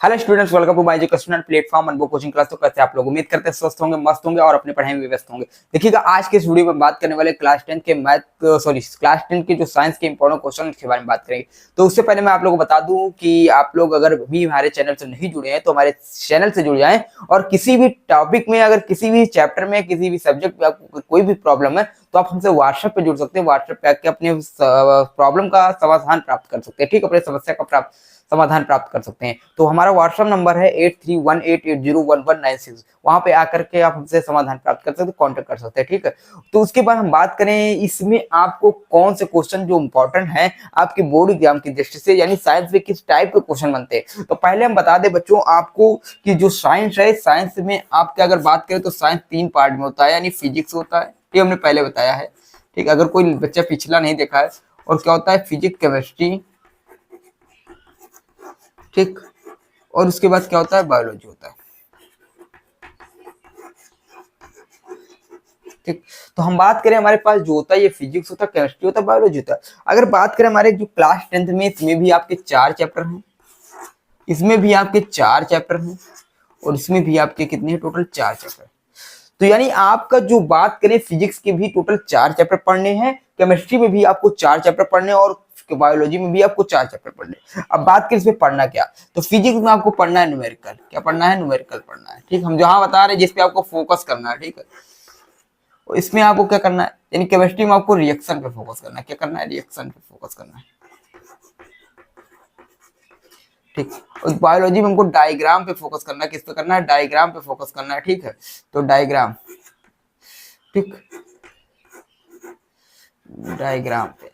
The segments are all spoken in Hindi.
Hello students, welcome to my educational platform Anubhav coaching class. तो कैसे आप लोग? उम्मीद करते हैं स्वस्थ होंगे, मस्त होंगे और अपने पढ़ाई में व्यस्त होंगे। देखिएगा, आज के इस वीडियो में बात करने वाले क्लास 10 के क्लास 10 के जो साइंस के इंपॉर्टेंट क्वेश्चन के बारे में बात करेंगे। तो उससे पहले मैं आप लोगों को बता दूं कि आप लोग अगर भी हमारे चैनल से नहीं जुड़े हैं तो हमारे चैनल से जुड़ जाएं, और किसी भी टॉपिक में, अगर किसी भी चैप्टर में, किसी भी सब्जेक्ट में आपको कोई भी प्रॉब्लम है तो आप हमसे व्हाट्सएप पे जुड़ सकते हैं। व्हाट्सएप पे आके अपने प्रॉब्लम का समाधान प्राप्त कर सकते हैं। ठीक, अपने समस्या का समाधान प्राप्त कर सकते हैं। तो हमारा व्हाट्सएप नंबर है 8318801196। वहां पे आकर के आप हमसे समाधान प्राप्त कर सकते हैं, कांटेक्ट कर सकते हैं। ठीक है, तो उसके बाद हम बात करें इसमें आपको कौन से क्वेश्चन जो इंपॉर्टेंट हैं आपके बोर्ड एग्जाम की दृष्टि से, यानी साइंस में किस टाइप के क्वेश्चन बनते हैं। तो पहले हम बता दें बच्चों आपको कि जो साइंस है, साइंस में आपके अगर बात करें तो साइंस 3 पार्ट में होता है, यानी फिजिक्स होता है, ये हमने पहले बताया है। ठीक, अगर कोई बच्चा पिछला नहीं देखा है, और क्या होता है फिजिक्स, केमिस्ट्री, ठीक, और उसके बाद क्या होता है बायोलॉजी होता है। ठीक, तो हम बात करें हमारे पास जो होता है ये फिजिक्स होता है, केमिस्ट्री होता है, बायोलॉजी होता है। अगर बात करें हमारे जो क्लास 10th में, इसमें भी आपके 4 चैप्टर हैं, इसमें भी आपके 4 चैप्टर हैं, और इसमें भी आपके कितने हैं टोटल 4 चैप्टर। तो यानी आपका जो बात करें फिजिक्स के भी टोटल 4 चैप्टर पढ़ने हैं, केमिस्ट्री में भी आपको 4 चैप्टर पढ़ने हैं, और बायोलॉजी में भी आपको 4 चैप्टर पढ़ने हैं। अब बात करें इसमें पढ़ना क्या, तो फिजिक्स में आपको पढ़ना है न्यूमेरिकल। क्या पढ़ना है? न्यूमेरिकल पढ़ना है। ठीक, हम जहां बता रहे हैं जिसपे आपको फोकस करना है। ठीक है, इसमें आपको क्या करना है, यानी केमिस्ट्री में आपको रिएक्शन पे फोकस करना है। क्या करना है? रिएक्शन पे फोकस करना है। ठीक, और बायोलॉजी में हमको डायग्राम पे फोकस करना है। किस पे करना है? डायग्राम पे फोकस करना है। ठीक है, तो डायग्राम, ठीक, डायग्राम पे,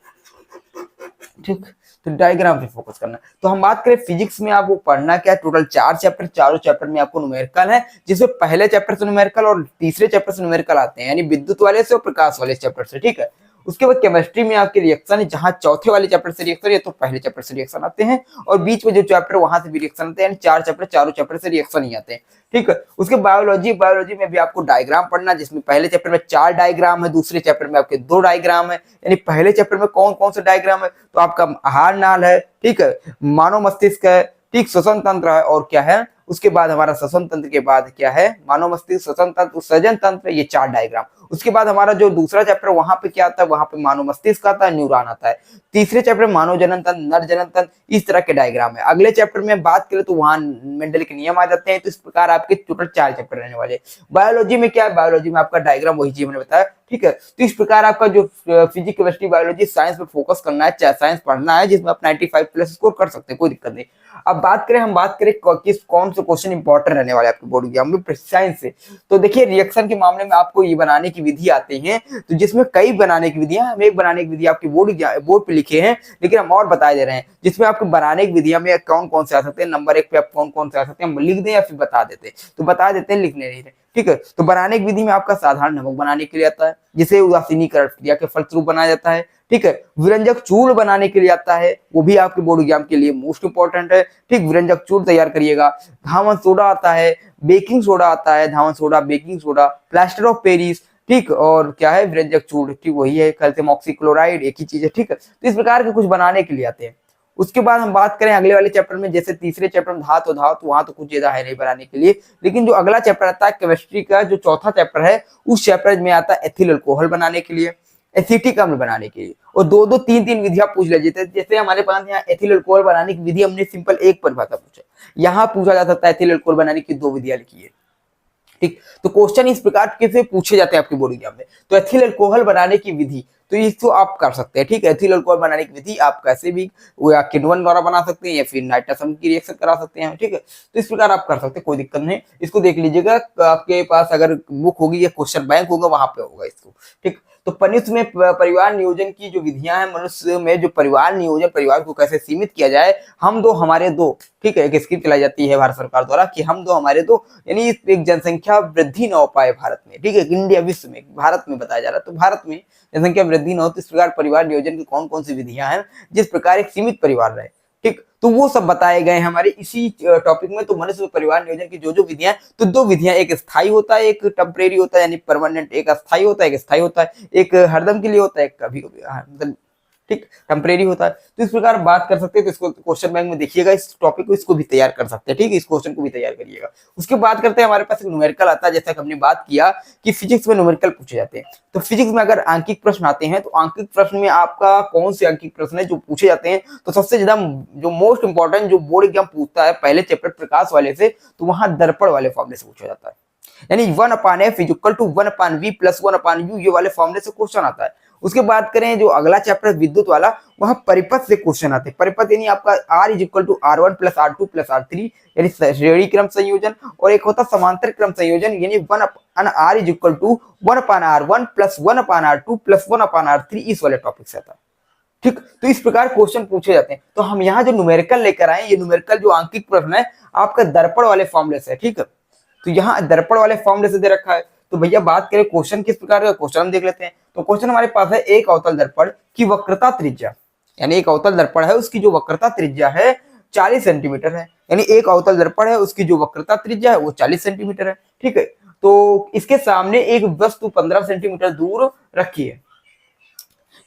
ठीक, तो डायग्राम पे फोकस करना है। तो हम बात करें फिजिक्स में आपको पढ़ना क्या है, टोटल 4 चैप्टर, चारों चैप्टर में आपको न्यूमेरिकल है, जिसमें पहले चैप्टर से न्यूमेरिकल और तीसरे चैप्टर से न्यूमेरिकल आते हैं, यानी विद्युत वाले से और प्रकाश वाले चैप्टर से। ठीक है, उसके बाद केमिस्ट्री में आपके रिएक्शन है, जहां चौथे वाले चैप्टर से रिएक्शन है, तो पहले चैप्टर से रिएक्शन आते हैं, और बीच में जो चैप्टर वहां से भी रिएक्शन आते हैं, यानी 4 चैप्टर, चारों चैप्टर से रिएक्शन ही आते हैं। ठीक है, उसके बायोलॉजी, बायोलॉजी में भी आपको डायग्राम पढ़ना, जिसमें पहले चैप्टर में 4 डायग्राम है, दूसरे चैप्टर में आपके 2 डायग्राम है। यानी पहले चैप्टर में कौन कौन से डायग्राम है, तो आपका आहार नाल है, ठीक है, मानव मस्तिष्क है, ठीक, श्वसन तंत्र है, और क्या है उसके बाद हमारा श्वसन तंत्र के बाद क्या है, मानव मस्तिष्क, श्वसन तंत्र, सृजन तंत्र, ये 4 डायग्राम। उसके बाद हमारा जो दूसरा चैप्टर, वहां पे क्या आता है, वहां पे मानव मस्तिष्क आता है, न्यूरॉन आता है। तीसरे चैप्टर मानव जनन तंत्र, नर जनन तंत्र, इस तरह के डायग्राम है। अगले चैप्टर में बात करें तो वहां मेंडल के नियम आ जाते हैं। तो इस प्रकार आपके टोटल 4 चैप्टर रहने वाले। बायोलॉजी में क्या है, बायोलॉजी में आपका डायग्राम वही चीज मैंने बताया। ठीक है, तो इस प्रकार आपका जो फिजिक्स, केमिस्ट्री, बायोलॉजी, साइंस पे फोकस करना है, चाहे साइंस पढ़ना है, जिसमें आप 95 प्लस स्कोर कर सकते हैं, कोई दिक्कत नहीं। अब बात करें, हम बात करें किस कौन से क्वेश्चन इंपॉर्टेंट रहने वाले आपके बोर्ड एग्जाम में साइंस से। तो देखिए, रिएक्शन के मामले में आपको ये बनाने की विधि आती है, तो जिसमें कई बनाने की विधियां, हम एक बनाने की विधि आपकी बोर्ड पे लिखे हैं, लेकिन हम और बता दे रहे हैं, जिसमें आपको बनाने की विधियां में कौन कौन से आ सकते हैं, नंबर 1 पे आप कौन कौन से आ सकते हैं, हम लिख दें या फिर बता देते हैं? तो बता देते हैं, लिखने नहीं रहे। ठीक है, तो बनाने की विधि में आपका साधारण नमक बनाने के लिए आता है, जिसे उदासीनीकरण क्रिया के फलस्वरूप बनाया जाता है। ठीक है, विरंजक चूर्ण बनाने के लिए आता है, वो भी आपके बोर्ड एग्जाम के लिए मोस्ट इंपॉर्टेंट है। ठीक, विरंजक चूर्ण तैयार करिएगा। धावन सोडा आता है, बेकिंग सोडा आता है, धावन soda, baking soda, plaster of Paris, ठीक, और क्या है विरंजक चूर्ण, ठीक, वही है, कैल्शियम ऑक्सीक्लोराइड, एक ही चीज है। ठीक है, तो इस प्रकार के कुछ बनाने के लिए आते हैं। उसके बाद हम बात करें अगले वाले चैप्टर में, जैसे तीसरे चैप्टर में धातु, वहां तो कुछ ज्यादा है नहीं बनाने के लिए, लेकिन जो अगला चैप्टर आता है केमिस्ट्री का, जो चौथा चैप्टर है, उस चैप्टर में आता है एथिल अल्कोहल बनाने के लिए, एसिटिक अम्ल बनाने के लिए, और 2-2, 3-3 विधियां पूछ ले जाते हैं। जैसे हमारे पास यहाँ एथिल अल्कोहल बनाने की विधि हमने सिंपल एक परिभाषा पूछा, यहाँ पूछा जा सकता है एथिल अल्कोहल बनाने की 2 विधियां लिखिए। ठीक, तो क्वेश्चन इस प्रकार के पूछे जाते हैं आपके बोर्ड एग्जाम में। तो एथिल अल्कोहल बनाने की विधि, तो इसको आप कर सकते हैं। ठीक है, एथिल अल्कोहल बनाने की विधि आप कैसे भी, वो या किण्वन द्वारा बना सकते हैं या फिर नाइट्रस अम्ल की रिएक्शन करा सकते हैं। ठीक है, तो इस प्रकार आप कर सकते हैं, कोई दिक्कत नहीं। इसको देख लीजिएगा, आपके पास अगर बुक होगी या क्वेश्चन बैंक होगा, वहां पे होगा इसको। ठीक, तो मनुष्य में परिवार नियोजन की जो विधियां हैं, मनुष्य में जो परिवार नियोजन, परिवार को कैसे सीमित किया जाए, हम दो हमारे दो। ठीक है, एक स्कीम चलाई जाती है भारत सरकार द्वारा कि हम दो हमारे दो, यानी एक जनसंख्या वृद्धि न हो पाए भारत में। ठीक है, इंडिया, विश्व में, भारत में बताया जा रहा है, तो भारत में जनसंख्या वृद्धि न हो, तो इस प्रकार परिवार नियोजन की कौन कौन सी विधियां हैं, जिस प्रकार एक सीमित परिवार रहे। ठीक, तो वो सब बताए गए हमारे इसी टॉपिक में। तो मनुष्य परिवार नियोजन की जो जो विधियां, तो 2 विधियां, एक स्थायी होता है, एक टेम्परेरी होता है, यानी परमानेंट, एक अस्थायी होता है, एक स्थायी होता है, एक हरदम के लिए होता है, एक कभी कभी, मतलब ठीक, टेम्परेरी होता है। तो इस प्रकार बात कर सकते हैं। तो इसको क्वेश्चन बैंक में देखिएगा, इस टॉपिक को इसको भी तैयार कर सकते हैं। ठीक, इस क्वेश्चन को भी तैयार करिएगा। उसके बाद करते हैं, हमारे पास एक न्यूमेरिकल आता है, जैसा कि हमने बात किया कि फिजिक्स में न्यूमेरिकल पूछे जाते हैं। तो फिजिक्स में अगर आंकिक प्रश्न आते हैं तो आंकिक प्रश्न में आपका कौन से आंकिक प्रश्न है जो पूछे जाते हैं, तो सबसे ज्यादा जो मोस्ट इंपॉर्टेंट जो बोर्ड एग्जाम पूछता है पहले चैप्टर प्रकाश वाले से, तो वहां दर्पण वाले फॉर्मूले से पूछा जाता है। यानी 1/f is equal to 1/v plus 1/u, ये वाले फॉर्मूले से क्वेश्चन आता है। उसके बाद करें जो अगला चैप्टर विद्युत वाला, वहां परिपथ से क्वेश्चन आते हैं। परिपथ यानी आपका r is equal to r1 plus r2 plus r3, यानी श्रेणी क्रम संयोजन, और एक होता समांतर क्रम संयोजन, यानी 1/r is equal to 1/r1 plus 1/r2 plus 1/r3, इस वाले टॉपिक से आता है। ठीक, तो इस प्रकार क्वेश्चन पूछे जाते हैं। तो हम यहाँ जो न्यूमेरिकल लेकर आए, ये न्यूमेरिकल जो आंकिक प्रश्न है आपका दर्पण वाले फॉर्मूले से है। ठीक है, तो यहाँ दर्पण वाले फॉर्मूले से दे रखा है। तो भैया बात करें क्वेश्चन किस प्रकार का, क्वेश्चन हम देख लेते हैं। तो क्वेश्चन हमारे पास है, एक अवतल दर्पण की वक्रता त्रिज्या, यानी एक अवतल दर्पण है उसकी जो वक्रता त्रिज्या है 40 सेंटीमीटर है। यानी एक अवतल दर्पण है उसकी जो वक्रता त्रिज्या है वो 40 सेंटीमीटर है। ठीक है, तो इसके सामने एक वस्तु 15 सेंटीमीटर दूर रखी है।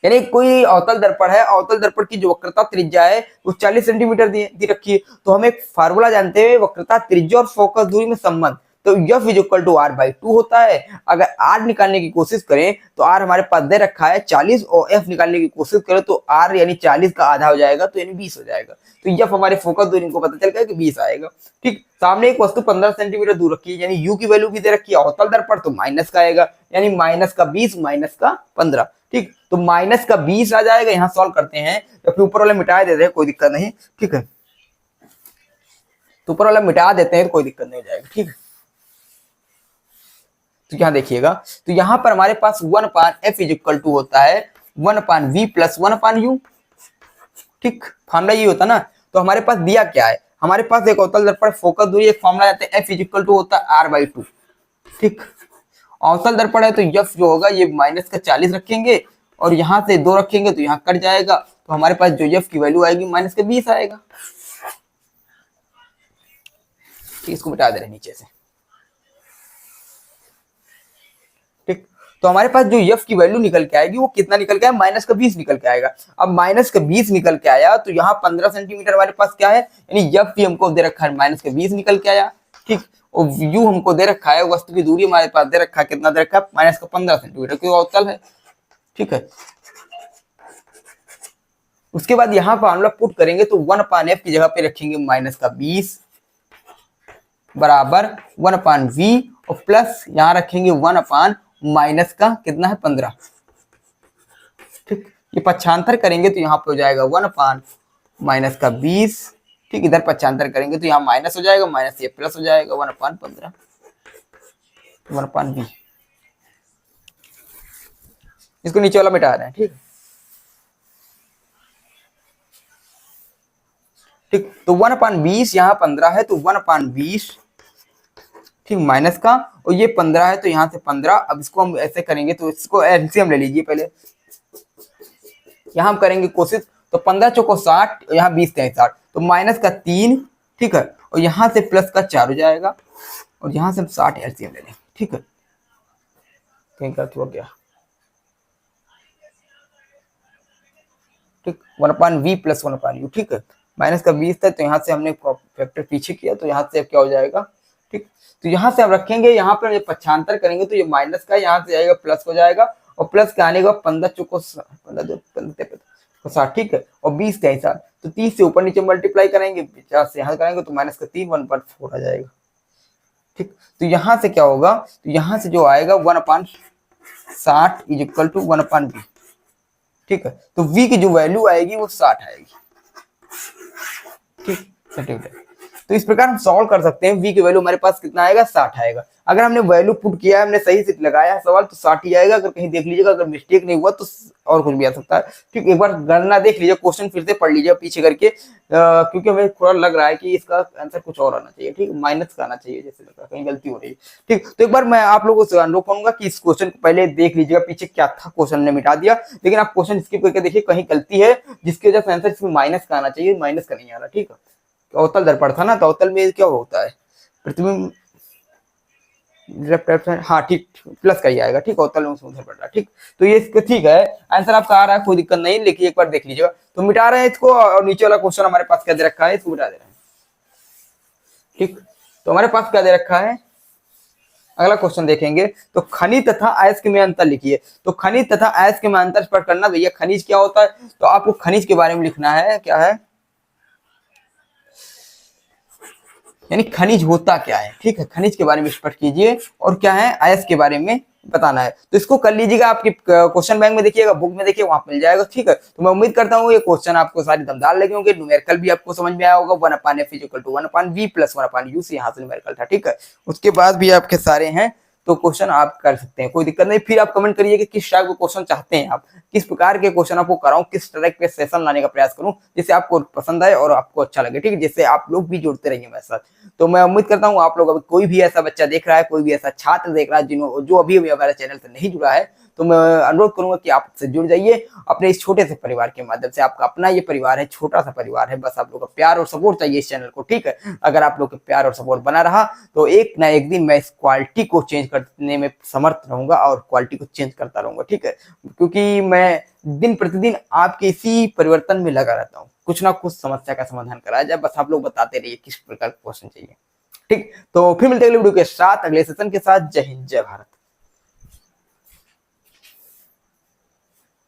यानी कोई अवतल दर्पण है, अवतल दर्पण की जो वक्रता त्रिज्या है वो 40 सेंटीमीटर दी रखी है। तो हम एक फार्मूला जानते हैं वक्रता त्रिज्या और फोकस दूरी में संबंध, तो f is equal to r/2 होता है। अगर r निकालने की कोशिश करें तो r हमारे पास दे रखा है 40, और f निकालने की कोशिश करें तो r यानी 40 का आधा हो जाएगा, तो यानी 20 हो जाएगा। तो f हमारे फोकस दूरी को पता चल गया कि 20 आएगा। ठीक, सामने एक वस्तु 15 सेंटीमीटर दूर रखी है, यानी u की वैल्यू भी दे रखी है अवतल दर्पण, तो माइनस का आएगा, यानी माइनस का 20 माइनस का 15। ठीक, तो माइनस का 20 आ जाएगा। यहाँ सॉल्व करते हैं तो फिर ऊपर वाला मिटा देते हैं, कोई दिक्कत नहीं। ठीक है, तो ऊपर वाला मिटा देते हैं तो कोई दिक्कत नहीं हो जाएगा। ठीक है, तो यहाँ देखिएगा, तो यहाँ पर हमारे पास 1/f इज इक्वल टू होता है 1/v प्लस 1/u। ठीक, फॉर्मूला ये होता ना। तो हमारे पास दिया क्या है, हमारे पास एक अवतल दर्पण फोकस दूरी, एक फॉर्मूला जाता है f इज इक्वल टू होता है r/2। ठीक, अवतल दर्पण है तो f जो होगा ये माइनस का 40 रखेंगे, और यहाँ से 2 रखेंगे तो यहाँ कट जाएगा, तो हमारे पास जो f की वैल्यू आएगी माइनस का 20 आएगा। ठीक, इसको मिटा दे रहे नीचे से। ठीक, तो हमारे पास जो f की वैल्यू निकल के आएगी वो कितना निकल के आएगा, माइनस का 20 निकल के आएगा। अब माइनस का 20 निकल के आया तो यहाँ 15 सेंटीमीटर हमारे पास क्या है, यानी f भी हमको दे रखा है माइनस का 20 निकल के आया। ठीक, और u हमको दे रखा है, वस्तु की दूरी हमारे पास दे रखा है, कितना दे रखा है, माइनस का 15 सेंटीमीटर, क्योंकि अवतल है। ठीक है, उसके बाद यहाँ पर हम लोग पुट करेंगे तो 1/f की जगह पे रखेंगे माइनस का 20 बराबर 1/v, और प्लस यहाँ रखेंगे 1/ माइनस का कितना है 15। ठीक, ये पक्षांतर करेंगे तो यहाँ पे हो जाएगा 1/ माइनस का 20। ठीक, इधर पक्षांतर करेंगे तो यहाँ माइनस हो जाएगा, माइनस ये प्लस हो जाएगा 1/15 1/v। इसको नीचे वाला मिटा रहे हैं। ठीक, ठीक, तो 1/20 यहाँ 15 है तो 1/20, ठीक, माइनस का, और ये 15 है तो यहाँ से 15। अब इसको हम ऐसे करेंगे तो इसको एलसीएम ले लीजिए पहले। यहाँ हम करेंगे कोशिश, तो 15 चौको 60, यहाँ 20 है 60, तो माइनस का 3। ठीक है, और यहाँ से प्लस का 4 हो जाएगा, और यहाँ से हम 60 एलसीएम ले लेंगे। ठीक है, कहीं गलत हो गया। ठीक, 1/v प्लस 1/u। ठीक है, माइनस का 20 था तो यहाँ से हमने फैक्टर पीछे किया, तो यहाँ से क्या हो जाएगा। ठीक, तो यहाँ से हम रखेंगे, यहाँ पर पक्षांतर करेंगे तो ये माइनस का यहाँ से आएगा प्लस हो जाएगा, और प्लस के आने का 15 चौको 60। ठीक है, और 20 का 60, तो 30 से ऊपर नीचे मल्टीप्लाई करेंगे, 50 से यहाँ करेंगे तो माइनस का 3 1/4 आ जाएगा। ठीक, तो यहाँ से क्या होगा, तो यहाँ से जो आएगा 1/60 इज इक्वल टू 1/v। ठीक है, तो v की जो वैल्यू आएगी वो 60 आएगी। ठीक, सेंटीमीटर। तो इस प्रकार हम सॉल्व कर सकते हैं। v की वैल्यू हमारे पास कितना आएगा, 60 आएगा। अगर हमने वैल्यू पुट किया है, हमने सही से लगाया है सवाल, तो 60 ही आएगा। अगर कहीं देख लीजिएगा, अगर मिस्टेक नहीं हुआ तो और कुछ भी आ सकता है। ठीक, एक बार गणना देख लीजिए, क्वेश्चन फिर से पढ़ लीजिए पीछे करके, क्योंकि हमें थोड़ा लग रहा है कि इसका आंसर कुछ और आना चाहिए। ठीक, माइनस का आना चाहिए, जैसे लग रहा है कहीं गलती हो रही है। ठीक, तो एक बार मैं आप लोगों से अनुरोध करूंगा कि इस क्वेश्चन को पहले देख लीजिएगा, पीछे क्या था, क्वेश्चन ने मिटा दिया, लेकिन आप क्वेश्चन स्किप करके देखिए, कहीं गलती है जिसकी वजह से आंसर इसमें माइनस का आना चाहिए, माइनस का नहीं आ रहा। ठीक है, अवतल दर्पण था ना, तो अवतल में क्या होता है, प्रतिबिंब लेफ्ट राइट साइड, हाँ ठीक, प्लस का ही आएगा, ठीक, और तल से उधर बढ़ रहा है, ठीक। तो ये इसको ठीक है, आंसर आपका आ रहा है, कोई दिक्कत नहीं, लेकिन एक बार देख लीजिएगा। तो मिटा रहे हैं इसको, और नीचे वाला क्वेश्चन हमारे पास क्या दे रखा है, इसको मिटा दे रहे हैं, ठीक। तो हमारे पास क्या दे रखा है, अगला क्वेश्चन देखेंगे। तो खनिज तथा अयस्क में अंतर लिखिए। तो खनिज तथा अयस्क में अंतर पर करना, भैया खनिज क्या होता है, तो आपको खनिज के बारे में लिखना है, क्या है, यानी खनिज होता क्या है, ठीक है, खनिज के बारे में स्पष्ट कीजिए, और क्या है, अयस्क के बारे में बताना है। तो इसको कर लीजिएगा, आपके क्वेश्चन बैंक में देखिएगा, बुक में देखिए, वहां मिल जाएगा, ठीक है। तो मैं उम्मीद करता हूँ ये क्वेश्चन आपको सारे दमदार लगे होंगे। न्यूमेरिकल भी आपको समझ में आया होगा, 1/f equal to 1/v plus 1/u से यहाँ से न्यूमेरिकल था, ठीक है। उसके बाद भी आपके सारे हैं, तो क्वेश्चन आप कर सकते हैं, कोई दिक्कत नहीं। फिर आप कमेंट करिए कि किस टाइप के क्वेश्चन चाहते हैं आप, किस प्रकार के क्वेश्चन आपको कराऊं, किस तरह के सेशन लाने का प्रयास करूं, जिससे आपको पसंद आए और आपको अच्छा लगे, ठीक है, जिससे आप लोग भी जुड़ते रहिए मेरे साथ। तो मैं उम्मीद करता हूं आप लोग, अभी कोई भी ऐसा बच्चा देख रहा है, कोई भी ऐसा छात्र देख रहा है जो अभी हमारे चैनल से नहीं जुड़ा है, तो मैं अनुरोध करूंगा कि आप से जुड़ जाइए अपने इस छोटे से परिवार के माध्यम से। आपका अपना ये परिवार है, छोटा सा परिवार है, बस आप लोग का प्यार और सपोर्ट चाहिए इस चैनल को, ठीक है। अगर आप लोग का प्यार और सपोर्ट बना रहा, तो एक ना एक दिन मैं इस क्वालिटी को चेंज करने में समर्थ रहूंगा और क्वालिटी को चेंज करता रहूंगा, ठीक है। क्योंकि मैं दिन प्रतिदिन आपके इसी परिवर्तन में लगा रहता हूँ, कुछ ना कुछ समस्या का समाधान कराया जाए, बस आप लोग बताते रहिए किस प्रकार का क्वेश्चन चाहिए, ठीक। तो फिर मिलते हैं अगले वीडियो के साथ, अगले सेशन के साथ। जय हिंद, जय भारत।